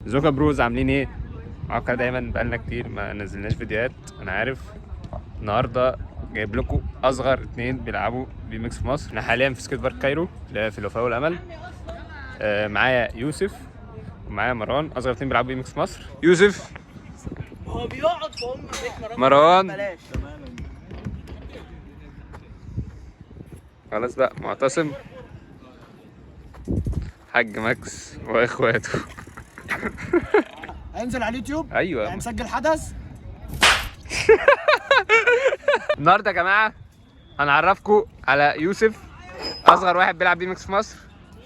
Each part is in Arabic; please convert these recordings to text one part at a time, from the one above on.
زوكا بروز عاملين ايه؟ معاكم دايما بقالنا كتير ما نزلناش فيديوهات، انا عارف. النهارده جايب لكم اصغر اتنين بيلعبوا بي ميكس في مصر. احنا حاليا في سكيت بارك كايرو اللي هي في الوفاء والامل. معايا يوسف ومعايا مروان، اصغر اتنين بيلعبوا بي ميكس في مصر. يوسف هو بيقعد في بيت مروان بلاش. خلاص بقى. معتصم، حاج ماكس واخواته. هينزل على اليوتيوب؟ ايوه يعني مسجل حدث. النهارده يا جماعه هنعرفكم على يوسف، اصغر واحد بيلعب بي ميكس في مصر.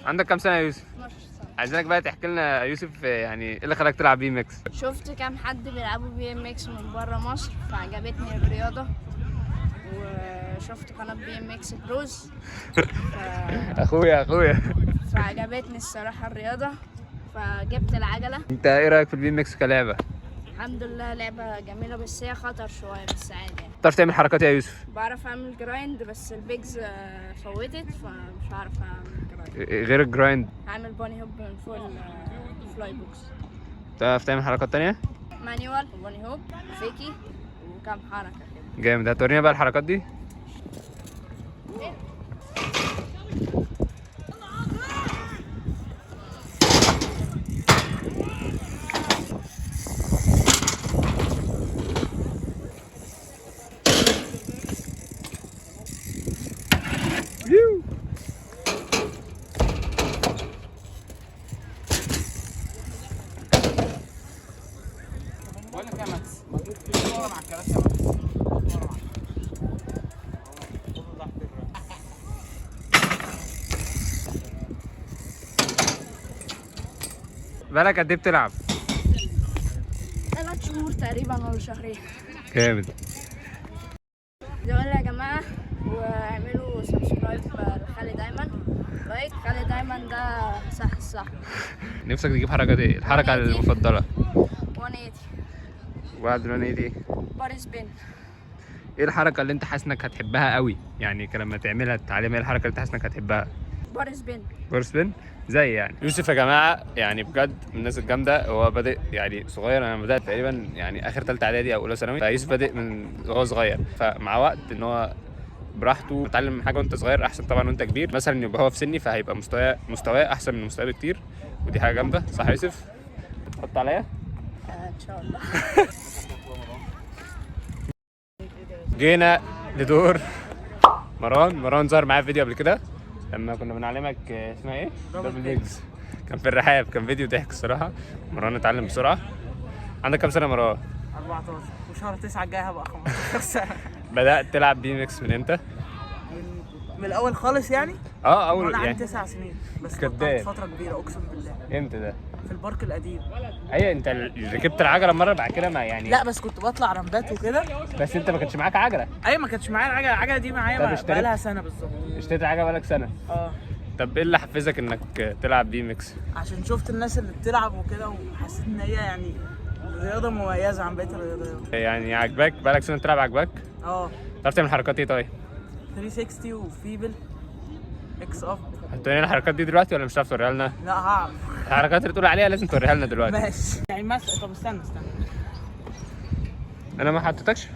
عندك كام سنه يا يوسف؟ 12 سنة. عايزينك بقى تحكي لنا يا يوسف يعني ايه اللي خلاك تلعب بي ميكس؟ شفت كام حد بيلعبوا بي ام اكس من بره مصر فعجبتني الرياضة، وشفت قناة بي ام اكس بروز اخويا فعجبتني الصراحة الرياضة، فجبت العجلة. انت ايه رايك في البي ميكس كلعبه؟ الحمد لله لعبة جميلة بس هي خطر شوية، بس عادي يعني. بتعرف تعمل حركات يا يوسف؟ بعرف اعمل جرايند بس البيجز فوتت فمش عارف اعمل جرايند. غير الجرايند هعمل بوني هوب من فوق الفلاي بوكس، بتعرف تعمل حركات تانية؟ مانيوال وبوني هوب فيكي وكام حركة كده. جامد. هتورينا بقى الحركات دي؟ بقول لك يا ماكس، ما تجيب ورا مع الكراسي يا ماكس. بالك قد ايه بتلعب؟ 3 شهور تقريبا ولا شهرين. جامد. يلا يا جماعة واعملوا سبسكرايب لخالد ايمن، لايك. خالد ايمن ده صح. نفسك تجيب حركة ايه؟ الحركة المفضلة؟ 180 بعد 180 باري سبين. ايه الحركة اللي انت حاسس انك هتحبها قوي؟ يعني لما تعملها تتعلم ايه الحركة اللي انت حاسس انك هتحبها؟ باري سبين. بورسبين زي يعني يوسف يا جماعه، يعني بجد من الناس الجامده. هو بادئ يعني صغير، انا بدات تقريبا يعني اخر ثالثه اعدادي او اولى ثانوي، فيوسف بادئ من وهو صغير. فمع وقت ان هو براحته اتعلم حاجه وانت صغير احسن طبعا وانت كبير. مثلا يبقى هو في سني فهيبقى مستواه احسن من مستواه بكتير، ودي حاجه جامده. صح يا يوسف؟ تحط عليا ان شاء الله. جينا لدور مروان ظهر معايا في فيديو قبل كده لما كنا بنعلمك اسمها ايه؟ دبل ليجز. كان في الرحاب، كان فيديو ضحك الصراحه. مروان اتعلم بسرعه. عندك كام سنه يا مروان؟ 14 وشهر 9 الجاي هبقى 15 سنة. بدات تلعب بي ميكس من امتى؟ من الاول خالص يعني؟ اول انا يعني عندي 9 سنين بس كداب. بطلت فترة كبيرة اقسم بالله. امتى ده؟ في البارك القديم. ايوه انت ركبت العجله مره بعد كده ما يعني. لا بس كنت بطلع رمبات وكده. بس انت ما كانش معاك عجله. ايوه ما كانتش معايا العجلة دي طب معايا اشتريت؟ بقالها سنة بالظبط. اشتريت عجله بقالك سنه. طب ايه اللي حفزك انك تلعب بي ميكس؟ عشان شفت الناس اللي بتلعب وكده وحسيت ان هي يعني رياضة مميزة عن بقية الرياضيات. يعني عجباك؟ بقالك سنه تلعب عجباك؟ تعرف تعمل حركات ايه طيب؟ 360 وفيبل اكس اب. هتورينا الحركات دي دلوقتي ولا مش هتعرف توريها لنا؟ لا هعرف. الحركات اللي تقول عليها لازم توريها لنا دلوقتي. ماشي يعني مثلا. طب استنى انا ما حطيتكش.